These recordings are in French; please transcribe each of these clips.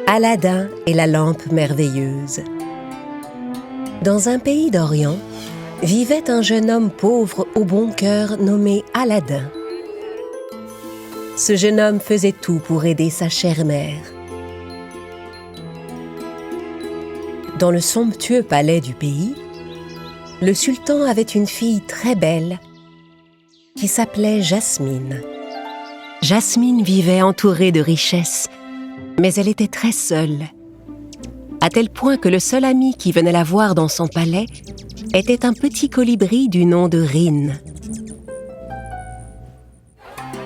Aladin et la lampe merveilleuse. Dans un pays d'Orient, vivait un jeune homme pauvre au bon cœur nommé Aladin. Ce jeune homme faisait tout pour aider sa chère mère. Dans le somptueux palais du pays, le sultan avait une fille très belle qui s'appelait Jasmine. Jasmine vivait entourée de richesses, mais elle était très seule, à tel point que le seul ami qui venait la voir dans son palais était un petit colibri du nom de Rin.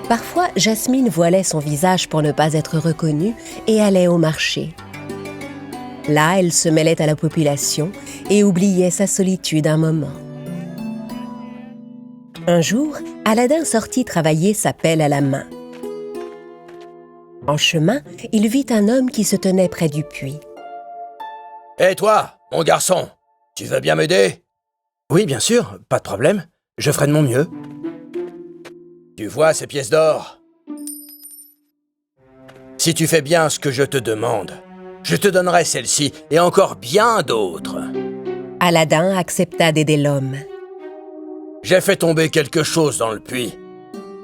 Parfois, Jasmine voilait son visage pour ne pas être reconnue et allait au marché. Là, elle se mêlait à la population et oubliait sa solitude un moment. Un jour, Aladin sortit travailler sa pelle à la main. En chemin, il vit un homme qui se tenait près du puits. « Hé toi, mon garçon, tu veux bien m'aider ?»« Oui, bien sûr, pas de problème. Je ferai de mon mieux. » »« Tu vois ces pièces d'or ? Si tu fais bien ce que je te demande, je te donnerai celle-ci et encore bien d'autres. » Aladin accepta d'aider l'homme. « J'ai fait tomber quelque chose dans le puits.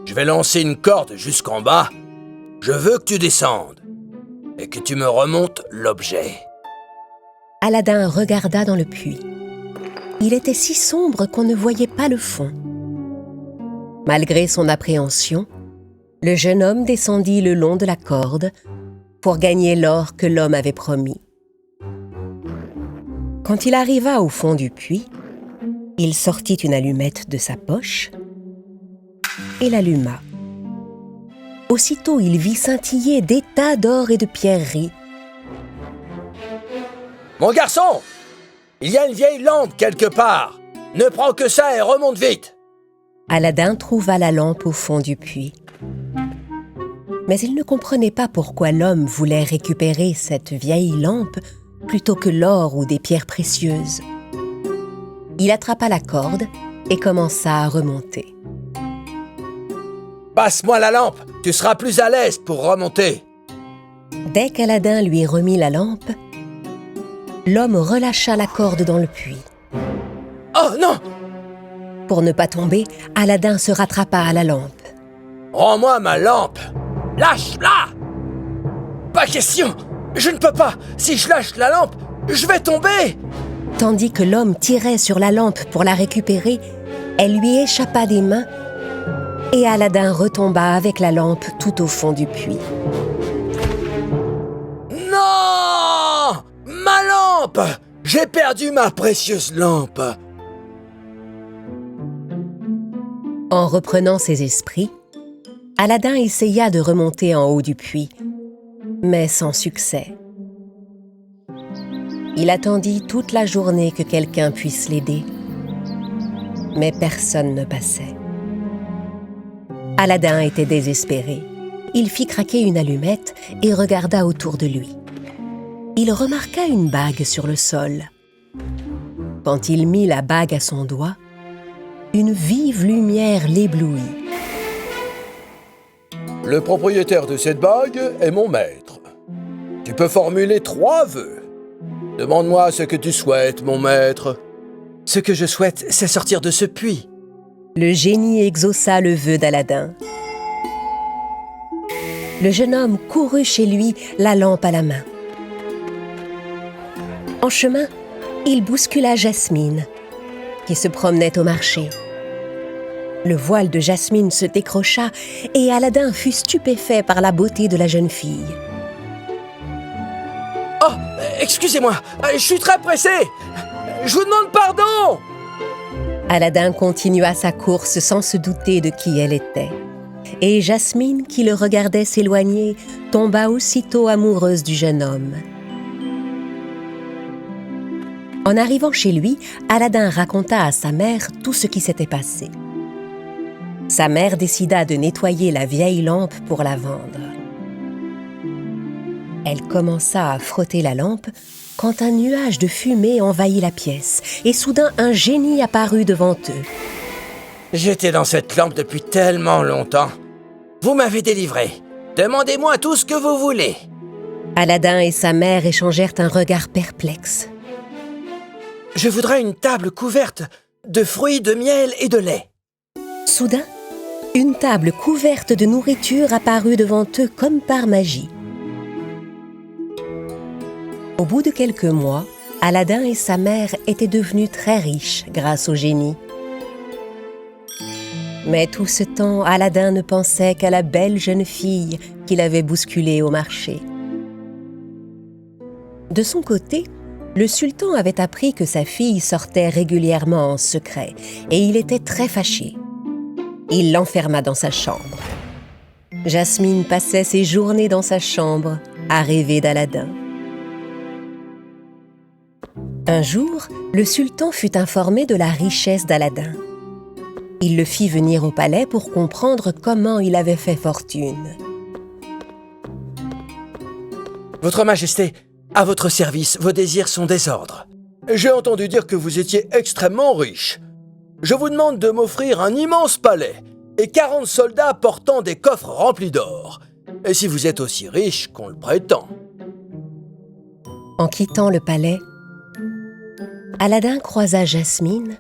Je vais lancer une corde jusqu'en bas. Je veux que tu descendes et que tu me remontes l'objet. » Aladin regarda dans le puits. Il était si sombre qu'on ne voyait pas le fond. Malgré son appréhension, le jeune homme descendit le long de la corde pour gagner l'or que l'homme avait promis. Quand il arriva au fond du puits, il sortit une allumette de sa poche et l'alluma. Aussitôt, il vit scintiller des tas d'or et de pierreries. « Mon garçon, il y a une vieille lampe quelque part. Ne prends que ça et remonte vite. » Aladin trouva la lampe au fond du puits. Mais il ne comprenait pas pourquoi l'homme voulait récupérer cette vieille lampe plutôt que l'or ou des pierres précieuses. Il attrapa la corde et commença à remonter. « Passe-moi la lampe, tu seras plus à l'aise pour remonter. » Dès qu'Aladin lui remit la lampe, l'homme relâcha la corde dans le puits. « Oh non !» Pour ne pas tomber, Aladin se rattrapa à la lampe. « Rends-moi ma lampe! Lâche-la !»« Pas question! Je ne peux pas! Si je lâche la lampe, je vais tomber !» Tandis que l'homme tirait sur la lampe pour la récupérer, elle lui échappa des mains et Aladin retomba avec la lampe tout au fond du puits. « Non! Ma lampe! J'ai perdu ma précieuse lampe !» En reprenant ses esprits, Aladin essaya de remonter en haut du puits, mais sans succès. Il attendit toute la journée que quelqu'un puisse l'aider, mais personne ne passait. Aladin était désespéré. Il fit craquer une allumette et regarda autour de lui. Il remarqua une bague sur le sol. Quand il mit la bague à son doigt, une vive lumière l'éblouit. « Le propriétaire de cette bague est mon maître. Tu peux formuler 3 vœux. Demande-moi ce que tu souhaites, mon maître. » « Ce que je souhaite, c'est sortir de ce puits. » Le génie exauça le vœu d'Aladin. Le jeune homme courut chez lui, la lampe à la main. En chemin, il bouscula Jasmine, qui se promenait au marché. Le voile de Jasmine se décrocha et Aladin fut stupéfait par la beauté de la jeune fille. « Oh, excusez-moi, je suis très pressé. Je vous demande pardon !» Aladin continua sa course sans se douter de qui elle était. Et Jasmine, qui le regardait s'éloigner, tomba aussitôt amoureuse du jeune homme. En arrivant chez lui, Aladin raconta à sa mère tout ce qui s'était passé. Sa mère décida de nettoyer la vieille lampe pour la vendre. Elle commença à frotter la lampe quand un nuage de fumée envahit la pièce et soudain un génie apparut devant eux. « J'étais dans cette lampe depuis tellement longtemps. Vous m'avez délivré. Demandez-moi tout ce que vous voulez. » Aladin et sa mère échangèrent un regard perplexe. « Je voudrais une table couverte de fruits, de miel et de lait. » Soudain, une table couverte de nourriture apparut devant eux comme par magie. Au bout de quelques mois, Aladin et sa mère étaient devenus très riches grâce au génie. Mais tout ce temps, Aladin ne pensait qu'à la belle jeune fille qu'il avait bousculée au marché. De son côté, le sultan avait appris que sa fille sortait régulièrement en secret et il était très fâché. Il l'enferma dans sa chambre. Jasmine passait ses journées dans sa chambre à rêver d'Aladin. Un jour, le sultan fut informé de la richesse d'Aladin. Il le fit venir au palais pour comprendre comment il avait fait fortune. « Votre Majesté, à votre service, vos désirs sont désordres. J'ai entendu dire que vous étiez extrêmement riche. Je vous demande de m'offrir un immense palais et 40 soldats portant des coffres remplis d'or. Et si vous êtes aussi riche qu'on le prétend. » En quittant le palais, Aladin croisa Jasmine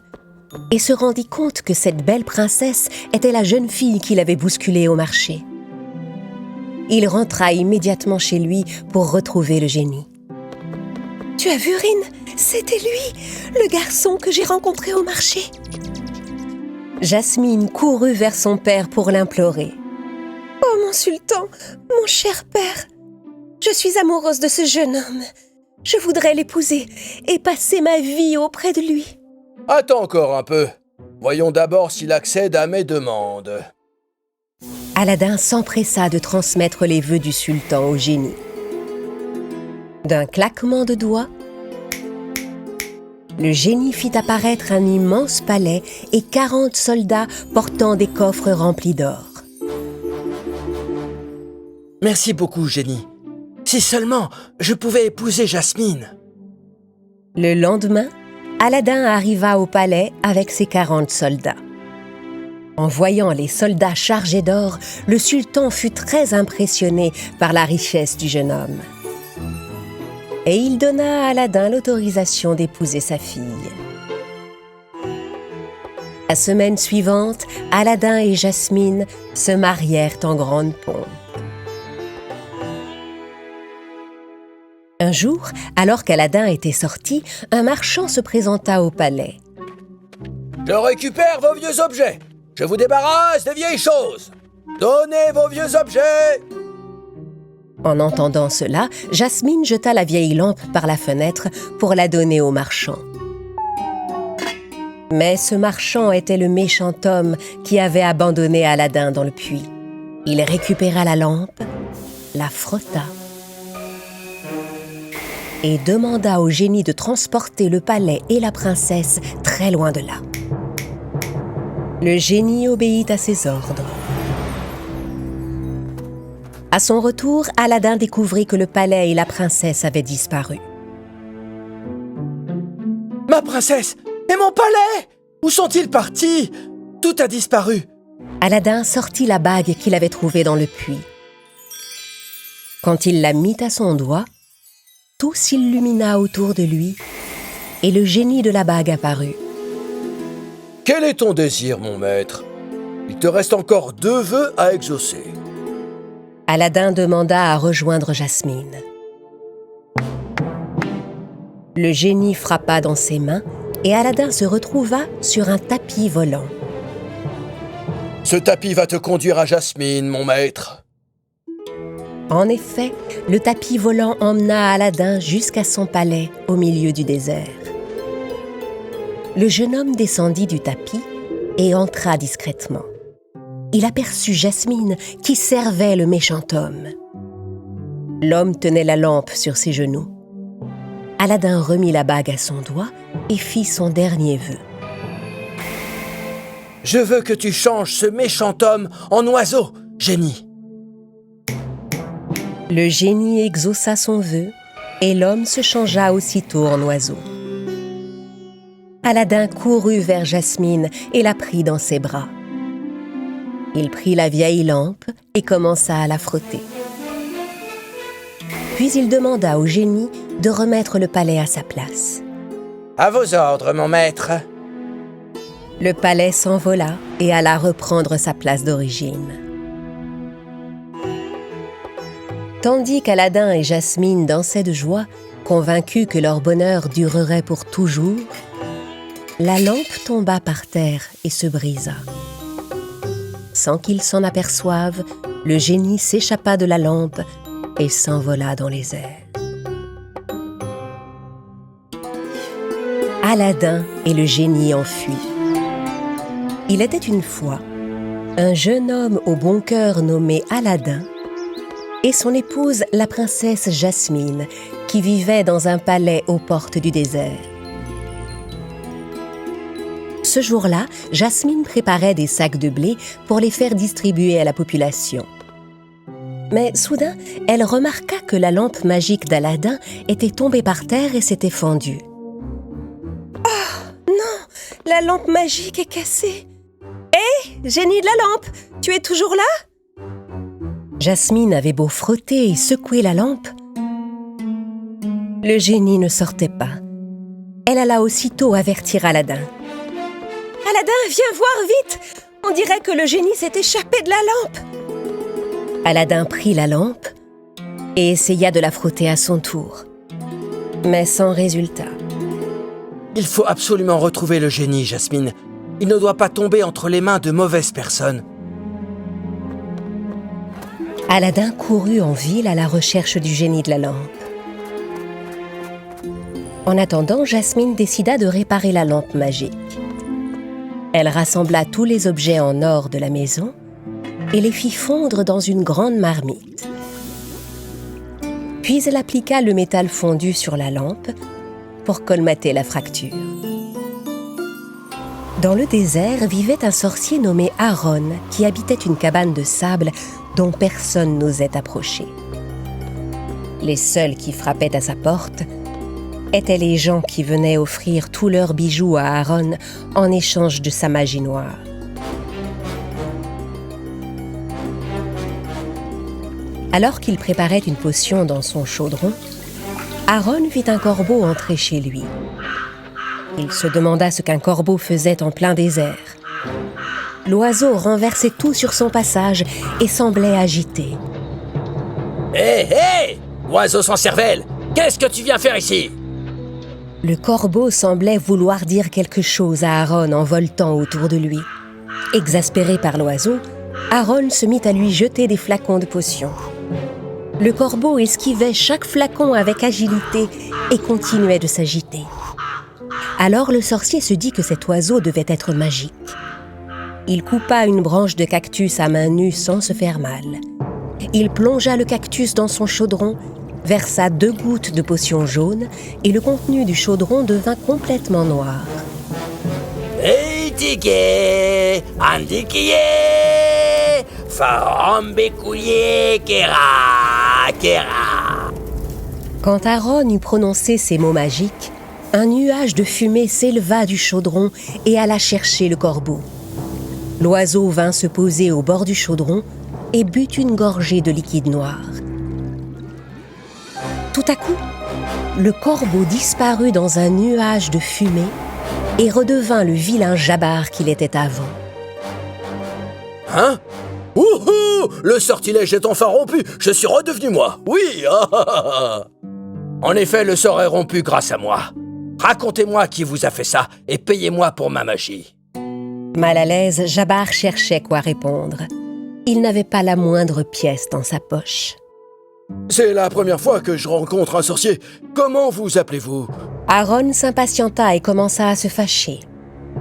et se rendit compte que cette belle princesse était la jeune fille qu'il avait bousculée au marché. Il rentra immédiatement chez lui pour retrouver le génie. « Tu as vu, Rin? C'était lui, le garçon que j'ai rencontré au marché. » Jasmine courut vers son père pour l'implorer. « Oh mon sultan, mon cher père, je suis amoureuse de ce jeune homme. Je voudrais l'épouser et passer ma vie auprès de lui. » « Attends encore un peu. Voyons d'abord s'il accède à mes demandes. » Aladin s'empressa de transmettre les vœux du sultan au génie. D'un claquement de doigts, le génie fit apparaître un immense palais et 40 soldats portant des coffres remplis d'or. « Merci beaucoup, génie. Si seulement je pouvais épouser Jasmine. » Le lendemain, Aladin arriva au palais avec ses 40 soldats. En voyant les soldats chargés d'or, le sultan fut très impressionné par la richesse du jeune homme. Et il donna à Aladin l'autorisation d'épouser sa fille. La semaine suivante, Aladin et Jasmine se marièrent en grande pompe. Un jour, alors qu'Aladin était sorti, un marchand se présenta au palais. « Je récupère vos vieux objets. Je vous débarrasse des vieilles choses. Donnez vos vieux objets !» En entendant cela, Jasmine jeta la vieille lampe par la fenêtre pour la donner au marchand. Mais ce marchand était le méchant homme qui avait abandonné Aladin dans le puits. Il récupéra la lampe, la frotta et demanda au génie de transporter le palais et la princesse très loin de là. Le génie obéit à ses ordres. À son retour, Aladin découvrit que le palais et la princesse avaient disparu. « Ma princesse et mon palais! Où sont-ils partis? Tout a disparu. » Aladin sortit la bague qu'il avait trouvée dans le puits. Quand il la mit à son doigt, tout s'illumina autour de lui et le génie de la bague apparut. « Quel est ton désir, mon maître? Il te reste encore 2 vœux à exaucer. » Aladin demanda à rejoindre Jasmine. Le génie frappa dans ses mains et Aladin se retrouva sur un tapis volant. « Ce tapis va te conduire à Jasmine, mon maître. » En effet, le tapis volant emmena Aladin jusqu'à son palais au milieu du désert. Le jeune homme descendit du tapis et entra discrètement. Il aperçut Jasmine qui servait le méchant homme. L'homme tenait la lampe sur ses genoux. Aladin remit la bague à son doigt et fit son dernier vœu. « Je veux que tu changes ce méchant homme en oiseau, génie. » Le génie exauça son vœu et l'homme se changea aussitôt en oiseau. Aladin courut vers Jasmine et la prit dans ses bras. Il prit la vieille lampe et commença à la frotter. Puis il demanda au génie de remettre le palais à sa place. À vos ordres, mon maître. Le palais s'envola et alla reprendre sa place d'origine. Tandis qu'Aladin et Jasmine dansaient de joie, convaincus que leur bonheur durerait pour toujours, la lampe tomba par terre et se brisa. Sans qu'ils s'en aperçoivent, le génie s'échappa de la lampe et s'envola dans les airs. Aladin et le génie enfuient. Il était une fois un jeune homme au bon cœur nommé Aladin et son épouse la princesse Jasmine qui vivait dans un palais aux portes du désert. Ce jour-là, Jasmine préparait des sacs de blé pour les faire distribuer à la population. Mais soudain, elle remarqua que la lampe magique d'Aladin était tombée par terre et s'était fendue. « Oh non, la lampe magique est cassée !»« Hé, génie de la lampe, tu es toujours là ?» Jasmine avait beau frotter et secouer la lampe, le génie ne sortait pas. Elle alla aussitôt avertir Aladin. « Aladin, viens voir vite! On dirait que le génie s'est échappé de la lampe !» Aladin prit la lampe et essaya de la frotter à son tour, mais sans résultat. Il faut absolument retrouver le génie, Jasmine. Il ne doit pas tomber entre les mains de mauvaises personnes. Aladin courut en ville à la recherche du génie de la lampe. En attendant, Jasmine décida de réparer la lampe magique. Elle rassembla tous les objets en or de la maison et les fit fondre dans une grande marmite. Puis elle appliqua le métal fondu sur la lampe pour colmater la fracture. Dans le désert vivait un sorcier nommé Aaron qui habitait une cabane de sable dont personne n'osait approcher. Les seuls qui frappaient à sa porte étaient les gens qui venaient offrir tous leurs bijoux à Aaron en échange de sa magie noire. Alors qu'il préparait une potion dans son chaudron, Aaron vit un corbeau entrer chez lui. Il se demanda ce qu'un corbeau faisait en plein désert. L'oiseau renversait tout sur son passage et semblait agité. Hé, hé! Oiseau sans cervelle! Qu'est-ce que tu viens faire ici? Le corbeau semblait vouloir dire quelque chose à Aaron en voltant autour de lui. Exaspéré par l'oiseau, Aaron se mit à lui jeter des flacons de potion. Le corbeau esquivait chaque flacon avec agilité et continuait de s'agiter. Alors le sorcier se dit que cet oiseau devait être magique. Il coupa une branche de cactus à main nue sans se faire mal. Il plongea le cactus dans son chaudron, versa 2 gouttes de potion jaune et le contenu du chaudron devint complètement noir. Eitige, andikie, farambekouye, kera, kera. Quand Aaron eut prononcé ces mots magiques, un nuage de fumée s'éleva du chaudron et alla chercher le corbeau. L'oiseau vint se poser au bord du chaudron et but une gorgée de liquide noir. Tout à coup, le corbeau disparut dans un nuage de fumée et redevint le vilain Jabbar qu'il était avant. Hein? Ouhou! Le sortilège est enfin rompu! Je suis redevenu moi! Oui! En effet, le sort est rompu grâce à moi. Racontez-moi qui vous a fait ça et payez-moi pour ma magie. Mal à l'aise, Jabbar cherchait quoi répondre. Il n'avait pas la moindre pièce dans sa poche. C'est la première fois que je rencontre un sorcier. Comment vous appelez-vous? Aaron s'impatienta et commença à se fâcher.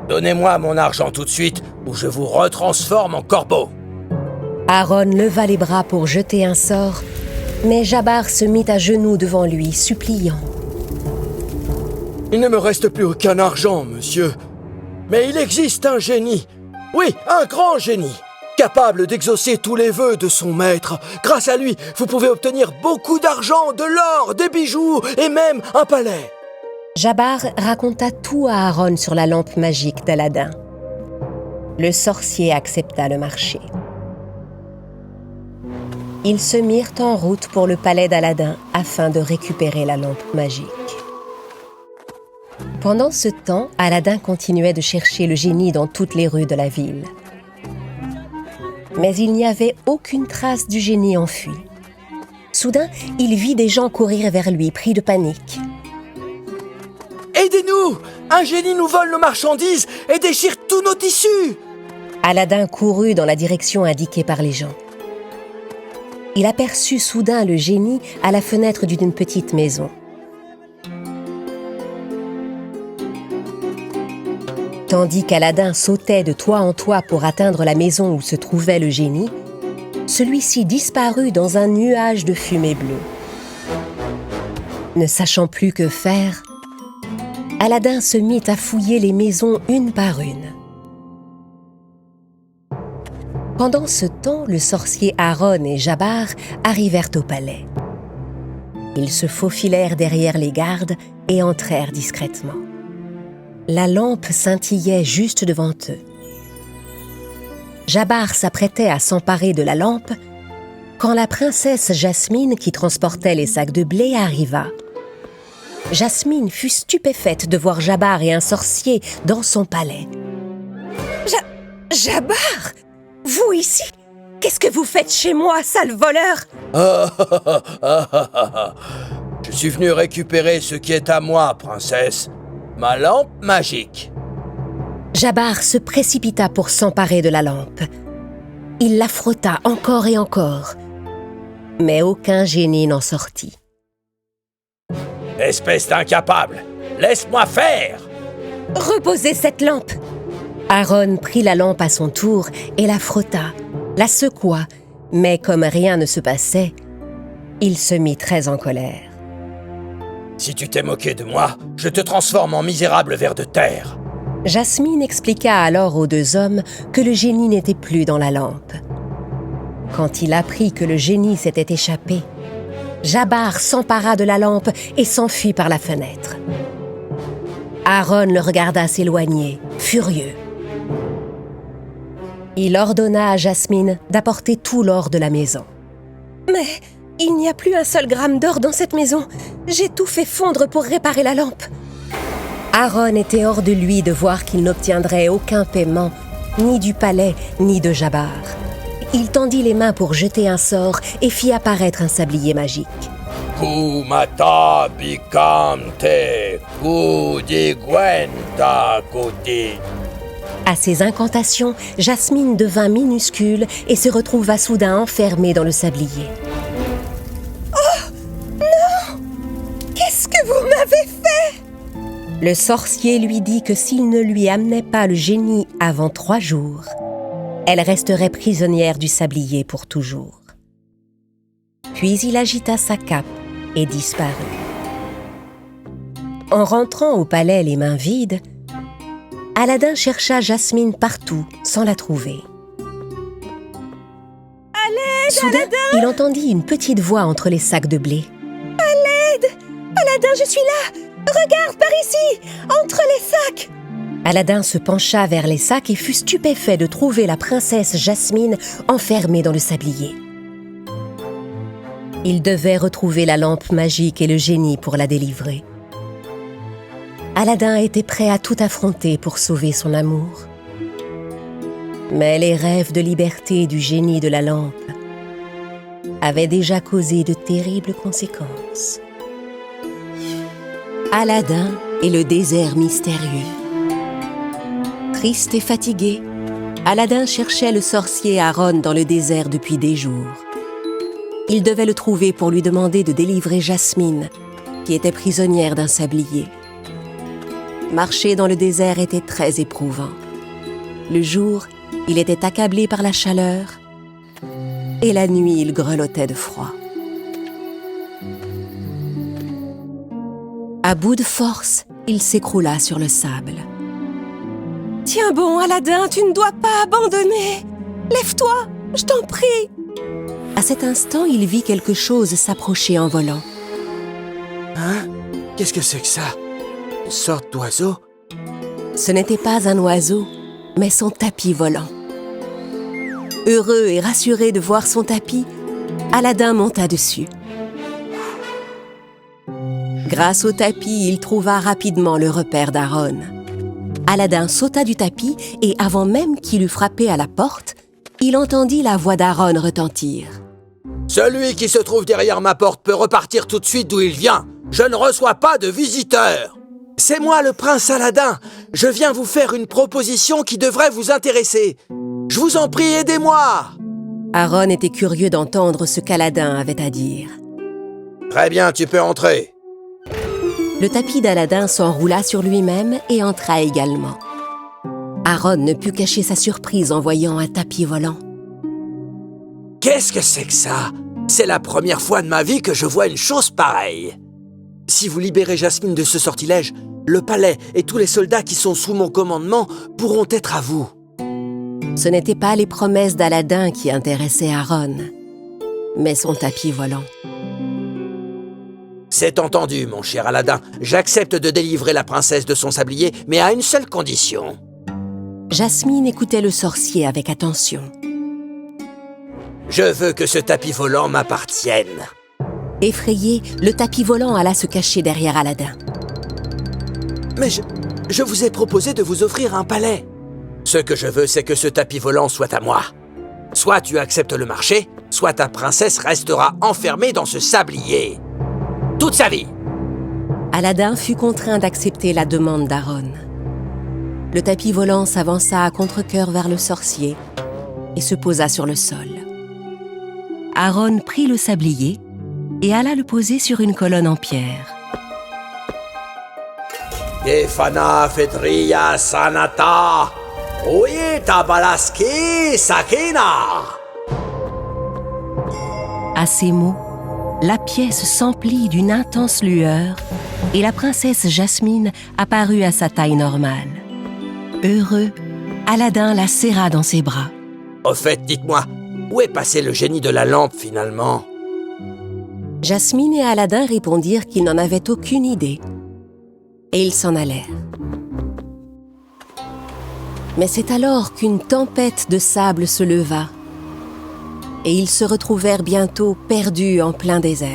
Donnez-moi mon argent tout de suite ou je vous retransforme en corbeau. Aaron leva les bras pour jeter un sort, mais Jabbar se mit à genoux devant lui, suppliant. Il ne me reste plus aucun argent, monsieur. Mais il existe un génie. Oui, un grand génie. Capable d'exaucer tous les vœux de son maître. Grâce à lui, vous pouvez obtenir beaucoup d'argent, de l'or, des bijoux et même un palais. Jabbar raconta tout à Aaron sur la lampe magique d'Aladin. Le sorcier accepta le marché. Ils se mirent en route pour le palais d'Aladin afin de récupérer la lampe magique. Pendant ce temps, Aladin continuait de chercher le génie dans toutes les rues de la ville. Mais il n'y avait aucune trace du génie enfui. Soudain, il vit des gens courir vers lui, pris de panique. « Aidez-nous! Un génie nous vole nos marchandises et déchire tous nos tissus !» Aladin courut dans la direction indiquée par les gens. Il aperçut soudain le génie à la fenêtre d'une petite maison. Tandis qu'Aladin sautait de toit en toit pour atteindre la maison où se trouvait le génie, celui-ci disparut dans un nuage de fumée bleue. Ne sachant plus que faire, Aladin se mit à fouiller les maisons une par une. Pendant ce temps, le sorcier Aaron et Jabbar arrivèrent au palais. Ils se faufilèrent derrière les gardes et entrèrent discrètement. La lampe scintillait juste devant eux. Jabbar s'apprêtait à s'emparer de la lampe quand la princesse Jasmine, qui transportait les sacs de blé, arriva. Jasmine fut stupéfaite de voir Jabbar et un sorcier dans son palais. Jabbar, vous ici? Qu'est-ce que vous faites chez moi, sale voleur? Je suis venu récupérer ce qui est à moi, princesse. Ma lampe magique. Jabbar se précipita pour s'emparer de la lampe. Il la frotta encore et encore, mais aucun génie n'en sortit. Espèce d'incapable, laisse-moi faire! Reposez cette lampe! Aaron prit la lampe à son tour et la frotta, la secoua, mais comme rien ne se passait, il se mit très en colère. Si tu t'es moqué de moi, je te transforme en misérable ver de terre. Jasmine expliqua alors aux deux hommes que le génie n'était plus dans la lampe. Quand il apprit que le génie s'était échappé, Jabbar s'empara de la lampe et s'enfuit par la fenêtre. Aaron le regarda s'éloigner, furieux. Il ordonna à Jasmine d'apporter tout l'or de la maison. « Mais il n'y a plus un seul gramme d'or dans cette maison. J'ai tout fait fondre pour réparer la lampe. » Aaron était hors de lui de voir qu'il n'obtiendrait aucun paiement, ni du palais, ni de Jabbar. Il tendit les mains pour jeter un sort et fit apparaître un sablier magique. Kumata picante, kudigwenta kuti. À ces incantations, Jasmine devint minuscule et se retrouva soudain enfermée dans le sablier. « Oh non! Qu'est-ce que vous m'avez fait ?» Le sorcier lui dit que s'il ne lui amenait pas le génie avant 3 jours, elle resterait prisonnière du sablier pour toujours. Puis il agita sa cape et disparut. En rentrant au palais les mains vides, Aladin chercha Jasmine partout sans la trouver. « À l'aide, soudain, Aladin !» Il entendit une petite voix entre les sacs de blé. « À l'aide! Aladin, je suis là! Regarde par ici, entre les sacs !» Aladin se pencha vers les sacs et fut stupéfait de trouver la princesse Jasmine enfermée dans le sablier. Il devait retrouver la lampe magique et le génie pour la délivrer. Aladin était prêt à tout affronter pour sauver son amour. Mais les rêves de liberté du génie de la lampe avaient déjà causé de terribles conséquences. Aladin et le désert mystérieux. Triste et fatigué, Aladin cherchait le sorcier Aaron dans le désert depuis des jours. Il devait le trouver pour lui demander de délivrer Jasmine, qui était prisonnière d'un sablier. Marcher dans le désert était très éprouvant. Le jour, il était accablé par la chaleur et la nuit, il grelottait de froid. À bout de force, il s'écroula sur le sable. « Tiens bon, Aladin, tu ne dois pas abandonner! Lève-toi, je t'en prie !» À cet instant, il vit quelque chose s'approcher en volant. « Hein? Qu'est-ce que c'est que ça? Une sorte d'oiseau? » Ce n'était pas un oiseau, mais son tapis volant. Heureux et rassuré de voir son tapis, Aladin monta dessus. Grâce au tapis, il trouva rapidement le repère d'Aaron. Aladin sauta du tapis et avant même qu'il eût frappé à la porte, il entendit la voix d'Aaron retentir. « Celui qui se trouve derrière ma porte peut repartir tout de suite d'où il vient. Je ne reçois pas de visiteurs. »« C'est moi le prince Aladin. Je viens vous faire une proposition qui devrait vous intéresser. Je vous en prie, aidez-moi !» Aaron était curieux d'entendre ce qu'Aladin avait à dire. « Très bien, tu peux entrer. » Le tapis d'Aladin s'enroula sur lui-même et entra également. Aaron ne put cacher sa surprise en voyant un tapis volant. « Qu'est-ce que c'est que ça? C'est la première fois de ma vie que je vois une chose pareille. Si vous libérez Jasmine de ce sortilège, le palais et tous les soldats qui sont sous mon commandement pourront être à vous. » Ce n'étaient pas les promesses d'Aladin qui intéressaient Aaron, mais son tapis volant. « C'est entendu, mon cher Aladin. J'accepte de délivrer la princesse de son sablier, mais à une seule condition. » Jasmine écoutait le sorcier avec attention. « Je veux que ce tapis volant m'appartienne. » Effrayé, le tapis volant alla se cacher derrière Aladin. « Mais je vous ai proposé de vous offrir un palais. Ce que je veux, c'est que ce tapis volant soit à moi. Soit tu acceptes le marché, soit ta princesse restera enfermée dans ce sablier. Toute sa vie. » Aladin fut contraint d'accepter la demande d'Aaron. Le tapis volant s'avança à contre-cœur vers le sorcier et se posa sur le sol. Aaron prit le sablier et alla le poser sur une colonne en pierre. « Defana Fedria Sanata, Oyeta Balaski Sakina » À ces mots, la pièce s'emplit d'une intense lueur et la princesse Jasmine apparut à sa taille normale. Heureux, Aladin la serra dans ses bras. « Au fait, dites-moi, où est passé le génie de la lampe finalement ?» Jasmine et Aladin répondirent qu'ils n'en avaient aucune idée. Et ils s'en allèrent. Mais c'est alors qu'une tempête de sable se leva. Et ils se retrouvèrent bientôt perdus en plein désert.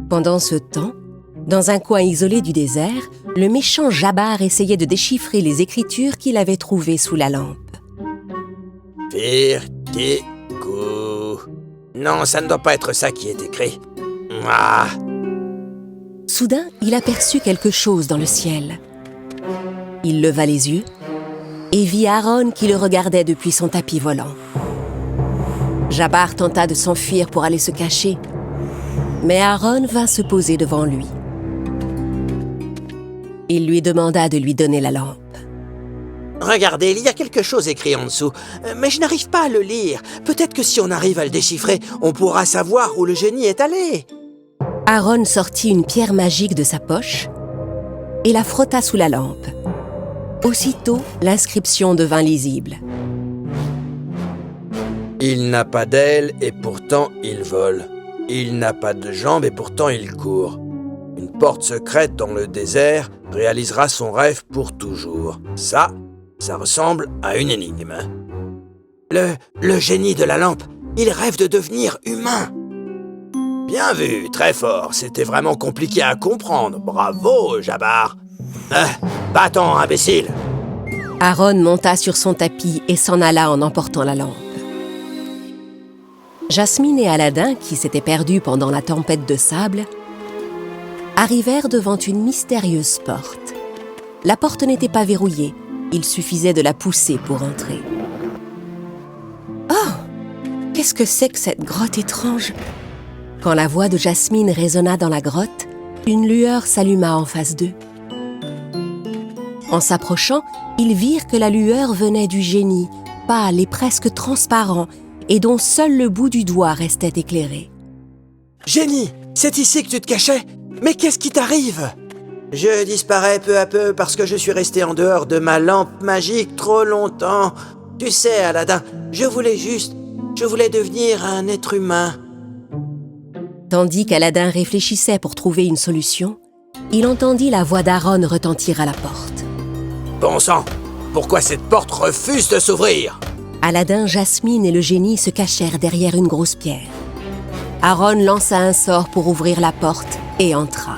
Pendant ce temps, dans un coin isolé du désert, le méchant Jabbar essayait de déchiffrer les écritures qu'il avait trouvées sous la lampe. Firtiku. Non, ça ne doit pas être ça qui est écrit. Ah. Soudain, il aperçut quelque chose dans le ciel. Il leva les yeux et vit Aaron qui le regardait depuis son tapis volant. Jabbar tenta de s'enfuir pour aller se cacher, mais Aaron vint se poser devant lui. Il lui demanda de lui donner la lampe. « Regardez, il y a quelque chose écrit en dessous, mais je n'arrive pas à le lire. Peut-être que si on arrive à le déchiffrer, on pourra savoir où le génie est allé. » Aaron sortit une pierre magique de sa poche et la frotta sous la lampe. Aussitôt, l'inscription devint lisible. « Il n'a pas d'ailes et pourtant il vole. Il n'a pas de jambes et pourtant il court. Une porte secrète dans le désert réalisera son rêve pour toujours. Ça ressemble à une énigme. Le génie de la lampe, il rêve de devenir humain. » Bien vu, très fort. C'était vraiment compliqué à comprendre. Bravo, Jabbar. Va-t'en, imbécile. Aaron monta sur son tapis et s'en alla en emportant la lampe. Jasmine et Aladin, qui s'étaient perdus pendant la tempête de sable, arrivèrent devant une mystérieuse porte. La porte n'était pas verrouillée. Il suffisait de la pousser pour entrer. Oh! Qu'est-ce que c'est que cette grotte étrange? Quand la voix de Jasmine résonna dans la grotte, une lueur s'alluma en face d'eux. En s'approchant, ils virent que la lueur venait du génie, pâle et presque transparent, et dont seul le bout du doigt restait éclairé. « Génie, c'est ici que tu te cachais? Mais qu'est-ce qui t'arrive ?»« Je disparais peu à peu parce que je suis resté en dehors de ma lampe magique trop longtemps. Tu sais, Aladin, je voulais devenir un être humain. » Tandis qu'Aladin réfléchissait pour trouver une solution, il entendit la voix d'Aaron retentir à la porte. « Bon sang, pourquoi cette porte refuse de s'ouvrir ?» Aladin, Jasmine et le génie se cachèrent derrière une grosse pierre. Aaron lança un sort pour ouvrir la porte et entra.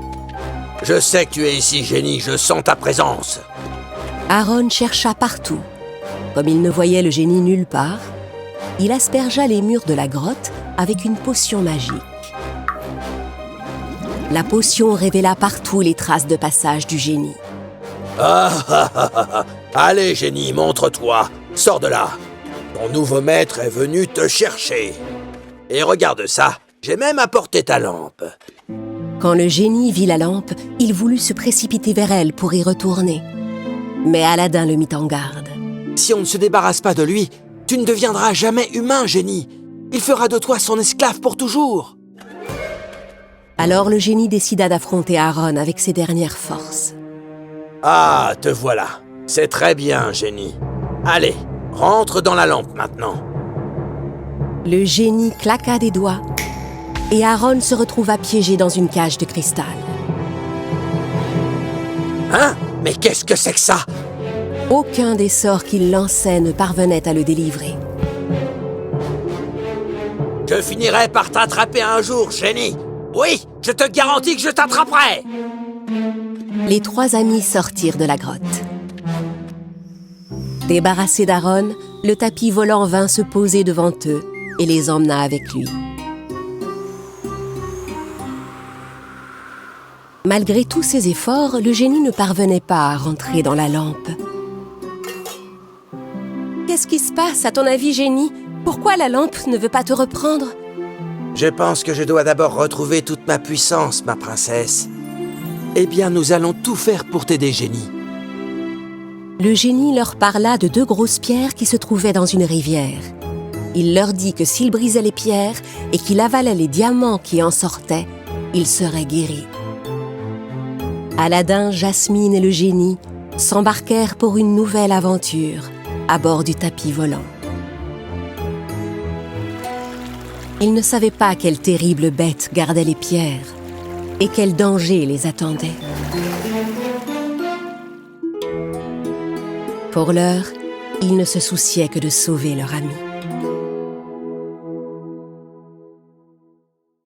« Je sais que tu es ici, génie, je sens ta présence. » Aaron chercha partout. Comme il ne voyait le génie nulle part, il aspergea les murs de la grotte avec une potion magique. La potion révéla partout les traces de passage du génie. Allez, génie, montre-toi. Sors de là. Ton nouveau maître est venu te chercher. Et regarde ça, j'ai même apporté ta lampe. Quand le génie vit la lampe, il voulut se précipiter vers elle pour y retourner. Mais Aladin le mit en garde. Si on ne se débarrasse pas de lui, tu ne deviendras jamais humain, génie. Il fera de toi son esclave pour toujours. Alors le génie décida d'affronter Aaron avec ses dernières forces. Ah, te voilà. C'est très bien, génie. Allez, rentre dans la lampe maintenant. Le génie claqua des doigts et Aaron se retrouva piégé dans une cage de cristal. Hein? Mais qu'est-ce que c'est que ça? Aucun des sorts qu'il lançait ne parvenait à le délivrer. Je finirai par t'attraper un jour, génie. Oui, je te garantis que je t'attraperai. Les trois amis sortirent de la grotte. Débarrassé d'Aaron, le tapis volant vint se poser devant eux et les emmena avec lui. Malgré tous ses efforts, le génie ne parvenait pas à rentrer dans la lampe. « Qu'est-ce qui se passe, à ton avis, génie? Pourquoi la lampe ne veut pas te reprendre ?» Je pense que je dois d'abord retrouver toute ma puissance, ma princesse. Eh bien, nous allons tout faire pour t'aider, génie. Le génie leur parla de 2 grosses pierres qui se trouvaient dans une rivière. Il leur dit que s'il brisait les pierres et qu'il avalait les diamants qui en sortaient, il serait guéri. Aladin, Jasmine et le génie s'embarquèrent pour une nouvelle aventure à bord du tapis volant. Ils ne savaient pas quelle terrible bête gardait les pierres et quel danger les attendait. Pour l'heure, ils ne se souciaient que de sauver leur ami.